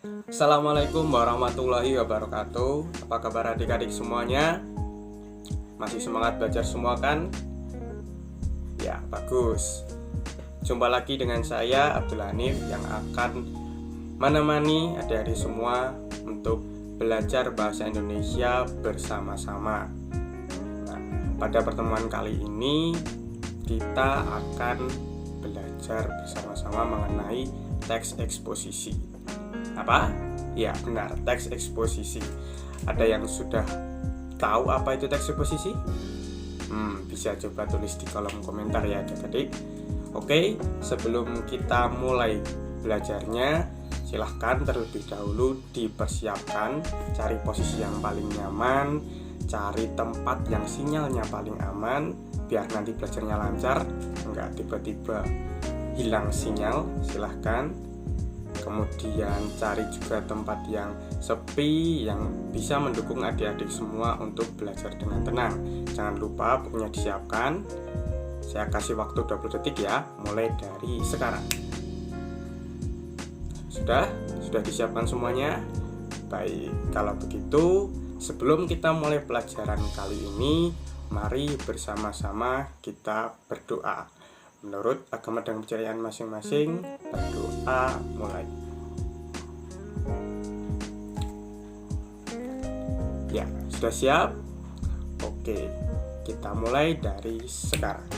Assalamualaikum warahmatullahi wabarakatuh. Apa kabar adik-adik semuanya? Masih semangat belajar semua kan? Ya, bagus. Jumpa lagi dengan saya Abdul Hanif yang akan menemani adik-adik semua untuk belajar bahasa Indonesia bersama-sama. Nah, pada pertemuan kali ini kita akan belajar bersama-sama mengenai teks eksposisi. Apa? Ya, benar, teks eksposisi. Ada yang sudah tahu apa itu teks eksposisi? Bisa coba tulis di kolom komentar ya adik-adik. Oke, sebelum kita mulai belajarnya, silahkan terlebih dahulu dipersiapkan, cari posisi yang paling nyaman, cari tempat yang sinyalnya paling aman, biar nanti belajarnya lancar, nggak tiba-tiba hilang sinyal. Silahkan. Kemudian cari juga tempat yang sepi, yang bisa mendukung adik-adik semua untuk belajar dengan tenang. Jangan lupa bukunya disiapkan. Saya kasih waktu 20 detik ya, mulai dari sekarang. Sudah disiapkan semuanya? Baik, kalau begitu sebelum kita mulai pelajaran kali ini, mari bersama-sama kita berdoa. Menurut agama dan kepercayaan masing-masing, berdoa mulai. Ya, sudah siap? Oke, kita mulai dari sekarang.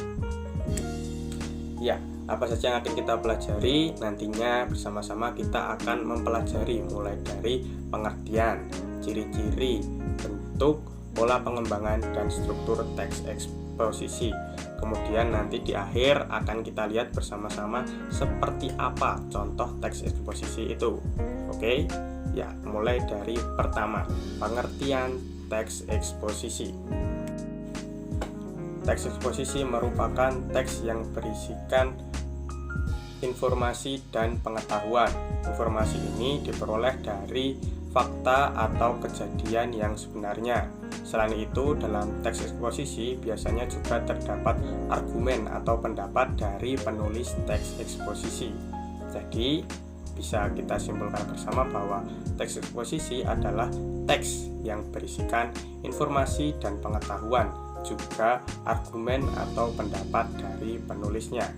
Ya, apa saja yang akan kita pelajari? Nantinya bersama-sama kita akan mempelajari mulai dari pengertian, ciri-ciri, bentuk, pola pengembangan, dan struktur teks eksposisi. Kemudian nanti di akhir akan kita lihat bersama-sama seperti apa contoh teks eksposisi itu. Oke? Ya, mulai dari pertama, pengertian teks eksposisi. Teks eksposisi merupakan teks yang berisikan informasi dan pengetahuan. Informasi ini diperoleh dari fakta atau kejadian yang sebenarnya. Selain itu, dalam teks eksposisi biasanya juga terdapat argumen atau pendapat dari penulis teks eksposisi. Jadi, bisa kita simpulkan bersama bahwa teks eksposisi adalah teks yang berisikan informasi dan pengetahuan, juga argumen atau pendapat dari penulisnya.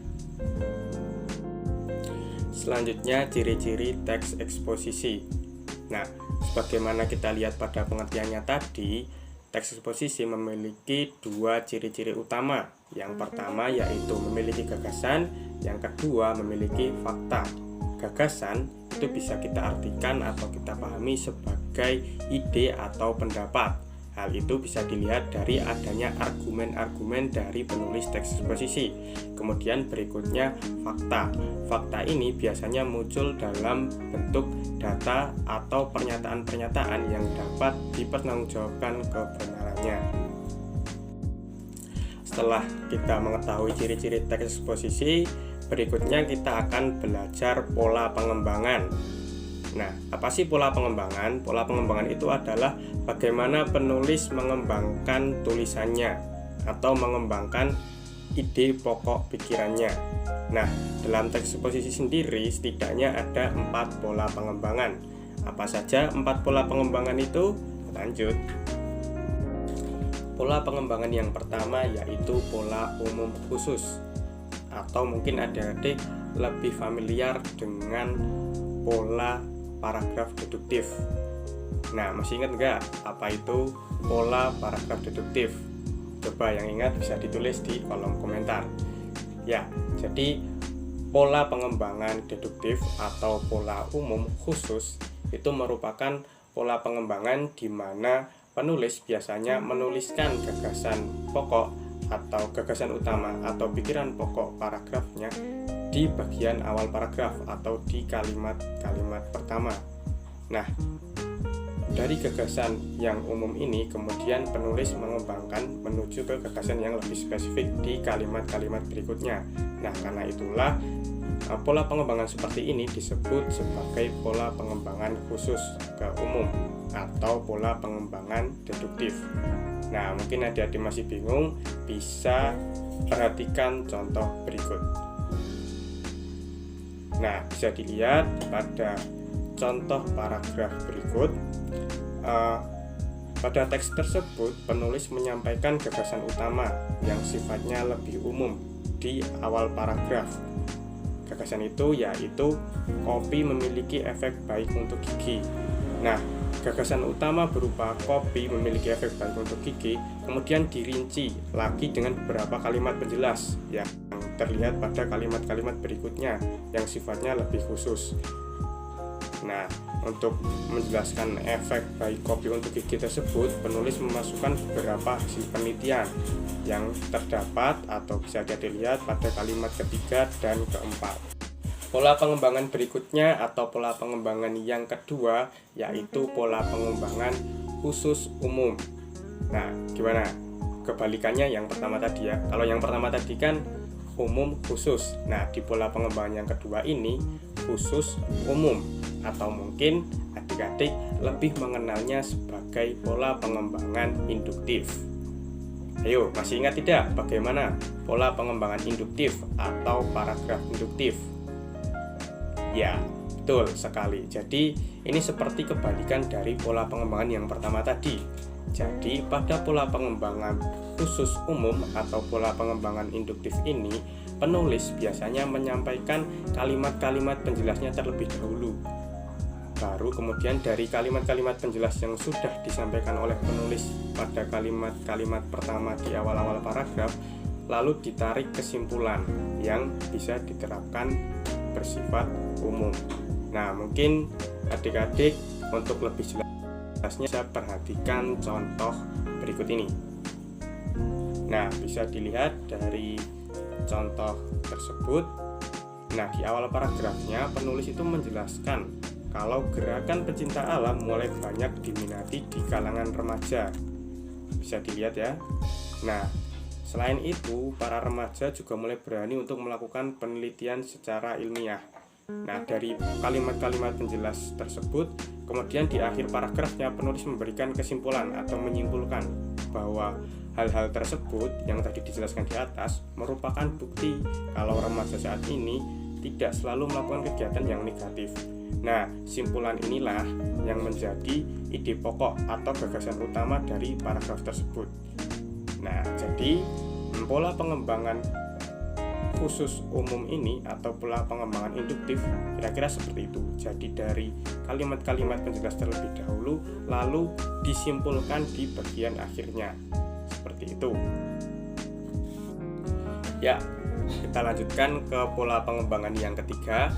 Selanjutnya, ciri-ciri teks eksposisi. Nah, sebagaimana kita lihat pada pengertiannya tadi, teks eksposisi memiliki dua ciri-ciri utama. Yang pertama yaitu memiliki gagasan, yang kedua memiliki fakta. Gagasan itu bisa kita artikan atau kita pahami sebagai ide atau pendapat. Hal itu bisa dilihat dari adanya argumen-argumen dari penulis teks eksposisi. Kemudian berikutnya fakta. Fakta ini biasanya muncul dalam bentuk data atau pernyataan-pernyataan yang dapat dipertanggungjawabkan kebenarannya. Setelah kita mengetahui ciri-ciri teks eksposisi, berikutnya kita akan belajar pola pengembangan. Nah, apa sih pola pengembangan? Pola pengembangan itu adalah bagaimana penulis mengembangkan tulisannya atau mengembangkan ide pokok pikirannya. Nah, dalam teks eksposisi sendiri setidaknya ada 4 pola pengembangan. Apa saja 4 pola pengembangan itu? Lanjut. Pola pengembangan yang pertama yaitu pola umum khusus, atau mungkin adik-adik lebih familiar dengan pola paragraf deduktif. Nah, masih ingat nggak apa itu pola paragraf deduktif? Coba yang ingat bisa ditulis di kolom komentar. Ya, jadi pola pengembangan deduktif atau pola umum khusus itu merupakan pola pengembangan di mana penulis biasanya menuliskan gagasan pokok atau gagasan utama atau pikiran pokok paragrafnya di bagian awal paragraf atau di kalimat-kalimat pertama. Nah, dari gagasan yang umum ini kemudian penulis mengembangkan menuju ke gagasan yang lebih spesifik di kalimat-kalimat berikutnya. Nah, karena itulah pola pengembangan seperti ini disebut sebagai pola pengembangan khusus ke umum atau pola pengembangan deduktif. Nah, mungkin adik-adik masih bingung, bisa perhatikan contoh berikut. Nah, bisa dilihat pada contoh paragraf berikut. Pada teks tersebut, penulis menyampaikan gagasan utama yang sifatnya lebih umum di awal paragraf. Gagasan itu yaitu kopi memiliki efek baik untuk gigi. Nah, gagasan utama berupa kopi memiliki efek baik untuk gigi kemudian dirinci lagi dengan beberapa kalimat penjelas yang terlihat pada kalimat-kalimat berikutnya yang sifatnya lebih khusus. Nah, untuk menjelaskan efek baik kopi untuk gigi tersebut, penulis memasukkan beberapa hasil penelitian yang terdapat atau bisa dilihat pada kalimat ketiga dan keempat. Pola pengembangan berikutnya atau pola pengembangan yang kedua yaitu pola pengembangan khusus umum. Nah, gimana? Kebalikannya yang pertama tadi ya. Kalau yang pertama tadi kan umum khusus. Nah, di pola pengembangan yang kedua ini khusus umum, atau mungkin adik-adik lebih mengenalnya sebagai pola pengembangan induktif. Ayo, masih ingat tidak bagaimana pola pengembangan induktif atau paragraf induktif? Ya, betul sekali. Jadi, ini seperti kebalikan dari pola pengembangan yang pertama tadi. Jadi, pada pola pengembangan khusus umum atau pola pengembangan induktif ini, penulis biasanya menyampaikan kalimat-kalimat penjelasnya terlebih dahulu. Baru kemudian dari kalimat-kalimat penjelas yang sudah disampaikan oleh penulis pada kalimat-kalimat pertama di awal-awal paragraf, lalu ditarik kesimpulan yang bisa diterapkan bersifat umum. Nah, mungkin adik-adik untuk lebih jelasnya bisa perhatikan contoh berikut ini. Nah, bisa dilihat dari contoh tersebut. Nah, di awal paragrafnya penulis itu menjelaskan kalau gerakan pecinta alam mulai banyak diminati di kalangan remaja. Bisa dilihat ya. Nah, selain itu, para remaja juga mulai berani untuk melakukan penelitian secara ilmiah. Nah, dari kalimat-kalimat penjelas tersebut, kemudian di akhir paragrafnya penulis memberikan kesimpulan atau menyimpulkan bahwa hal-hal tersebut yang tadi dijelaskan di atas merupakan bukti kalau remaja saat ini tidak selalu melakukan kegiatan yang negatif. Nah, simpulan inilah yang menjadi ide pokok atau gagasan utama dari paragraf tersebut. Nah, jadi pola pengembangan khusus umum ini atau pola pengembangan induktif kira-kira seperti itu. Jadi dari kalimat-kalimat penjelas terlebih dahulu lalu disimpulkan di bagian akhirnya. Seperti itu. Ya, kita lanjutkan ke pola pengembangan yang ketiga.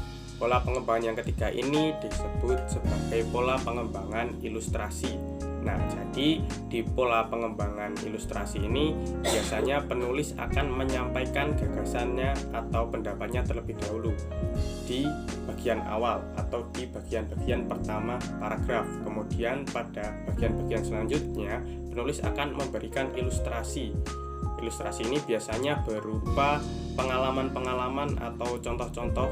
Pola pengembangan yang ketiga ini disebut sebagai pola pengembangan ilustrasi. Nah, jadi di pola pengembangan ilustrasi ini biasanya penulis akan menyampaikan gagasannya atau pendapatnya terlebih dahulu di bagian awal atau di bagian-bagian pertama paragraf. Kemudian pada bagian-bagian selanjutnya penulis akan memberikan ilustrasi. Ilustrasi ini biasanya berupa pengalaman-pengalaman atau contoh-contoh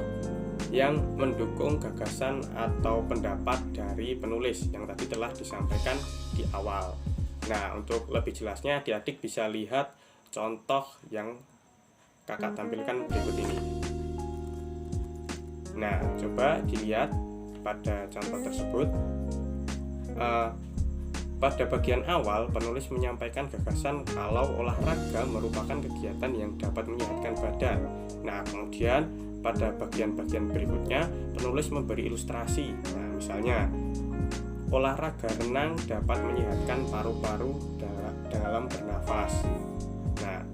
yang mendukung gagasan atau pendapat dari penulis yang tadi telah disampaikan di awal. Nah, untuk lebih jelasnya adik-adik bisa lihat contoh yang kakak tampilkan berikut ini. Nah, coba dilihat pada contoh tersebut. Pada bagian awal, penulis menyampaikan gagasan kalau olahraga merupakan kegiatan yang dapat menyehatkan badan. Nah, kemudian pada bagian-bagian berikutnya, penulis memberi ilustrasi. Nah, misalnya, olahraga renang dapat menyehatkan paru-paru dalam bernafas. Nah,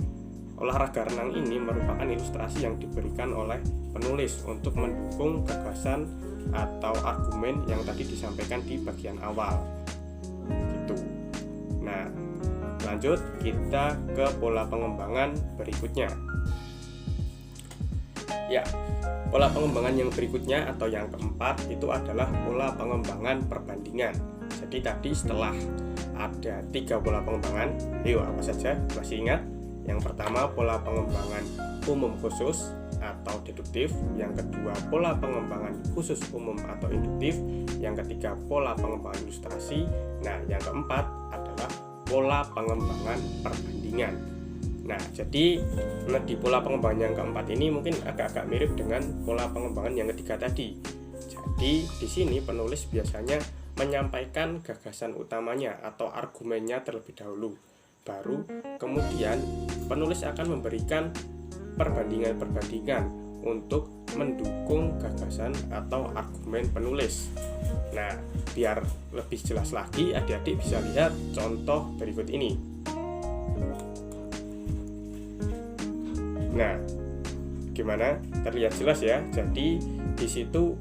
olahraga renang ini merupakan ilustrasi yang diberikan oleh penulis untuk mendukung gagasan atau argumen yang tadi disampaikan di bagian awal. Gitu. Nah, lanjut kita ke pola pengembangan berikutnya. Ya, pola pengembangan yang berikutnya atau yang keempat itu adalah pola pengembangan perbandingan. Jadi tadi setelah ada 3 pola pengembangan, ayo apa saja? Masih ingat? Yang pertama pola pengembangan umum khusus atau deduktif, yang kedua pola pengembangan khusus umum atau induktif, yang ketiga pola pengembangan ilustrasi. Nah, yang keempat adalah pola pengembangan perbandingan. Nah, jadi di pola pengembangan yang keempat ini mungkin agak-agak mirip dengan pola pengembangan yang ketiga tadi. Jadi di sini penulis biasanya menyampaikan gagasan utamanya atau argumennya terlebih dahulu. Baru kemudian penulis akan memberikan perbandingan-perbandingan untuk mendukung gagasan atau argumen penulis. Nah, biar lebih jelas lagi, adik-adik bisa lihat contoh berikut ini. Nah, gimana? Terlihat jelas ya. Jadi di situ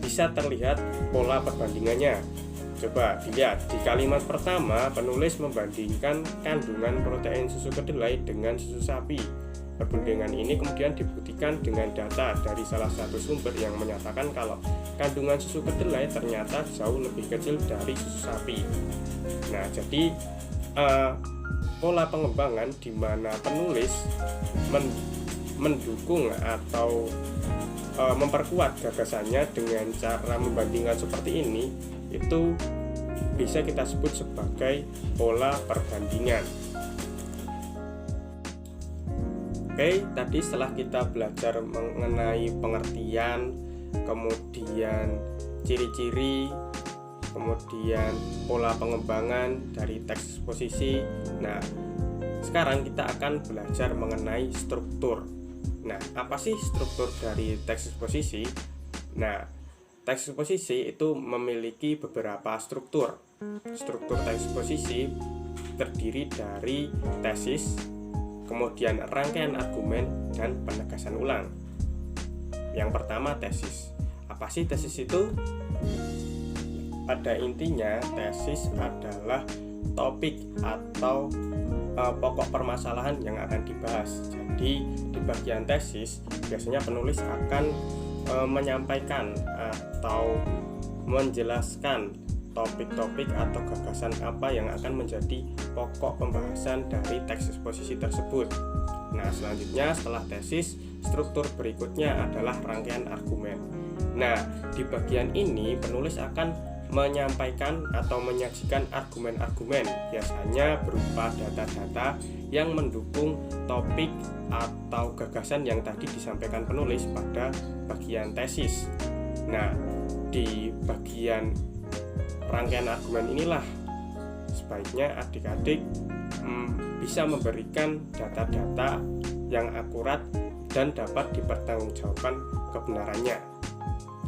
bisa terlihat pola perbandingannya. Coba dilihat di kalimat pertama, penulis membandingkan kandungan protein susu kedelai dengan susu sapi. Perbandingan ini kemudian dibuktikan dengan data dari salah satu sumber yang menyatakan kalau kandungan susu kedelai ternyata jauh lebih kecil dari susu sapi. Nah, jadi pola pengembangan di mana penulis mendukung atau memperkuat gagasannya dengan cara membandingkan seperti ini, itu bisa kita sebut sebagai pola perbandingan. Oke, tadi setelah kita belajar mengenai pengertian, kemudian ciri-ciri, kemudian pola pengembangan dari teks eksposisi. Nah, sekarang kita akan belajar mengenai struktur. Nah, apa sih struktur dari teks eksposisi? Nah, teks eksposisi itu memiliki beberapa struktur. Struktur teks eksposisi terdiri dari tesis, kemudian rangkaian argumen, dan penegasan ulang. Yang pertama, tesis. Apa sih tesis itu? Pada intinya, tesis adalah topik atau pokok permasalahan yang akan dibahas. Jadi di bagian tesis biasanya penulis akan menyampaikan atau menjelaskan topik-topik atau gagasan apa yang akan menjadi pokok pembahasan dari teks eksposisi tersebut. Nah, selanjutnya setelah tesis, struktur berikutnya adalah rangkaian argumen. Nah, di bagian ini penulis akan menyampaikan atau menyajikan argumen-argumen, biasanya berupa data-data yang mendukung topik atau gagasan yang tadi disampaikan penulis pada bagian tesis. Nah, di bagian rangkaian argumen inilah sebaiknya adik-adik bisa memberikan data-data yang akurat dan dapat dipertanggungjawabkan kebenarannya.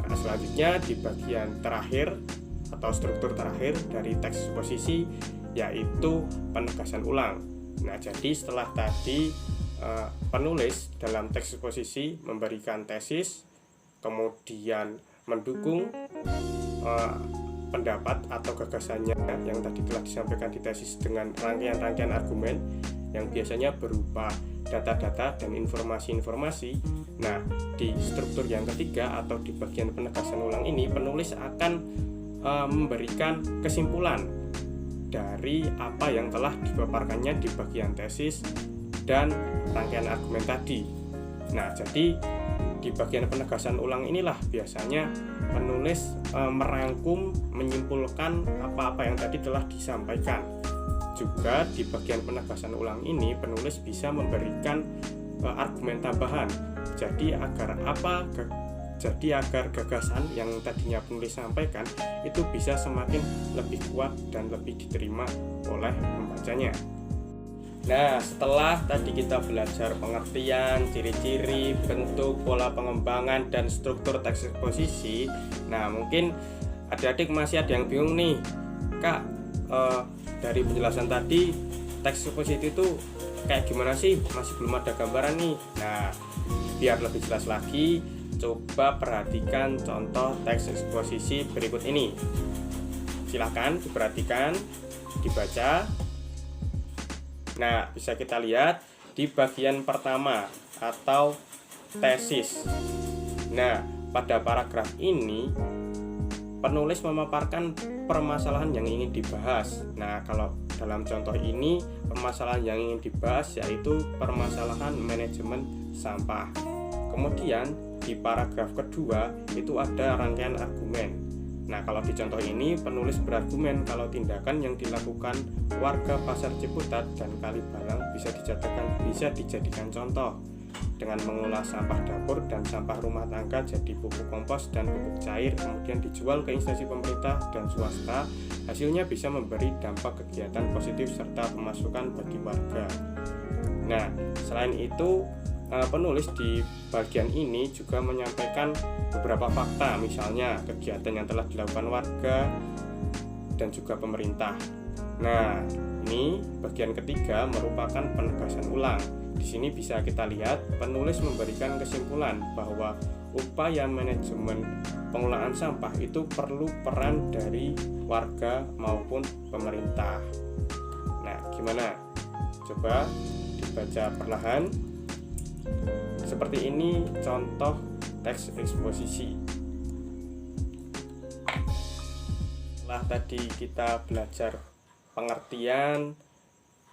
Nah, selanjutnya di bagian terakhir atau struktur terakhir dari teks eksposisi yaitu penegasan ulang. Nah, jadi setelah tadi penulis dalam teks eksposisi memberikan tesis, kemudian mendukung pendapat atau gagasannya yang tadi telah disampaikan di tesis dengan rangkaian-rangkaian argumen yang biasanya berupa data-data dan informasi-informasi. Nah, di struktur yang ketiga atau di bagian penegasan ulang ini penulis akan memberikan kesimpulan dari apa yang telah dipaparkannya di bagian tesis dan rangkaian argumen tadi. Nah, jadi di bagian penegasan ulang inilah biasanya penulis merangkum, menyimpulkan apa-apa yang tadi telah disampaikan. Juga di bagian penegasan ulang ini penulis bisa memberikan argumen tambahan. Jadi agar gagasan yang tadinya penulis sampaikan itu bisa semakin lebih kuat dan lebih diterima oleh pembacanya. Nah, setelah tadi kita belajar pengertian, ciri-ciri, bentuk, pola pengembangan, dan struktur teks eksposisi, nah mungkin adik-adik masih ada yang bingung nih, Kak, dari penjelasan tadi teks eksposisi itu kayak gimana sih? Masih belum ada gambaran nih. Nah, biar lebih jelas lagi, coba perhatikan contoh teks eksposisi berikut ini. Silahkan diperhatikan, dibaca. Nah, bisa kita lihat di bagian pertama atau tesis. Nah, pada paragraf ini penulis memaparkan permasalahan yang ingin dibahas. Nah, kalau dalam contoh ini permasalahan yang ingin dibahas yaitu permasalahan manajemen sampah. Kemudian di paragraf kedua itu ada rangkaian argumen. Nah, kalau di contoh ini penulis berargumen kalau tindakan yang dilakukan warga Pasar Ciputat dan Kalibalang bisa dijadikan contoh. dengan mengolah sampah dapur dan sampah rumah tangga jadi pupuk kompos dan pupuk cair, kemudian dijual ke instansi pemerintah dan swasta. Hasilnya bisa memberi dampak kegiatan positif serta pemasukan bagi warga. Nah, selain itu, penulis di bagian ini juga menyampaikan beberapa fakta, misalnya kegiatan yang telah dilakukan warga dan juga pemerintah. Nah, ini bagian ketiga merupakan penegasan ulang. Di sini bisa kita lihat penulis memberikan kesimpulan bahwa upaya manajemen pengelolaan sampah itu perlu peran dari warga maupun pemerintah. Nah, gimana? Coba dibaca perlahan. Seperti ini contoh teks eksposisi. Setelah tadi kita belajar pengertian,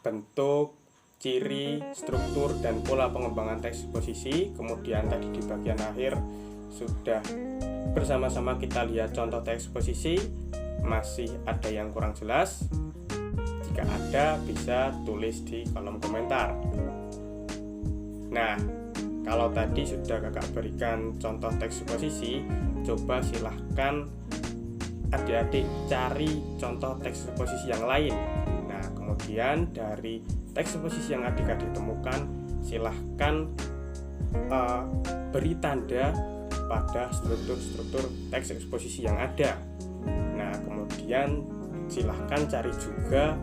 bentuk, ciri, struktur, dan pola pengembangan teks eksposisi. Kemudian tadi di bagian akhir sudah bersama-sama kita lihat contoh teks eksposisi. Masih ada yang kurang jelas? Jika ada, bisa tulis di kolom komentar. Nah, kalau tadi sudah kakak berikan contoh teks eksposisi, coba silahkan adik-adik cari contoh teks eksposisi yang lain. Nah, kemudian dari teks eksposisi yang adik-adik temukan, silahkan beri tanda pada struktur-struktur teks eksposisi yang ada. Nah, kemudian silahkan cari juga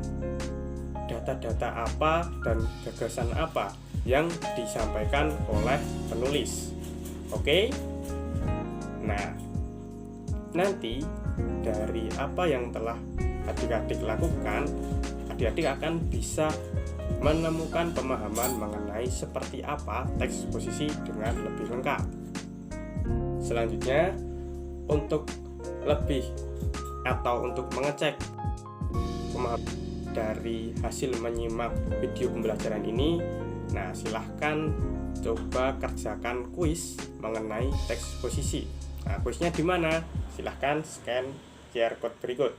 data-data apa dan gagasan apa yang disampaikan oleh penulis. Oke? Nah, nanti dari apa yang telah adik-adik lakukan, adik-adik akan bisa menemukan pemahaman mengenai seperti apa teks eksposisi dengan lebih lengkap. Selanjutnya, untuk lebih atau untuk mengecek pemahaman dari hasil menyimak video pembelajaran ini, nah silahkan coba kerjakan kuis mengenai teks eksposisi. Nah, kuisnya di mana? Silahkan scan QR code berikut.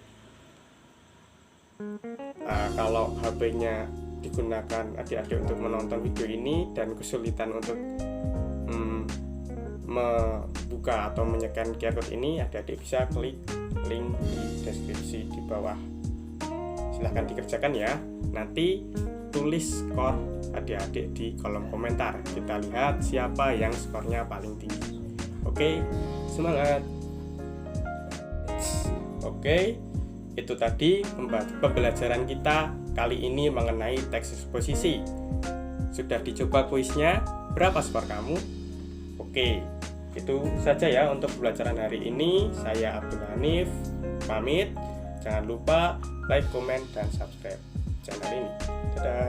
Nah, kalau HP-nya digunakan adik-adik untuk menonton video ini dan kesulitan untuk membuka atau menyekan QR code ini, adik-adik bisa klik link di deskripsi di bawah. Silahkan dikerjakan ya. Nanti tulis skor adik-adik di kolom komentar. Kita lihat siapa yang skornya paling tinggi. Oke, semangat. Oke, itu tadi pembelajaran kita kali ini mengenai teks eksposisi. Sudah dicoba kuisnya? Berapa skor kamu? Oke, itu saja ya untuk pembelajaran hari ini. Saya Abdul Hanif, pamit. Jangan lupa like, komen, dan subscribe channel ini. Dadah.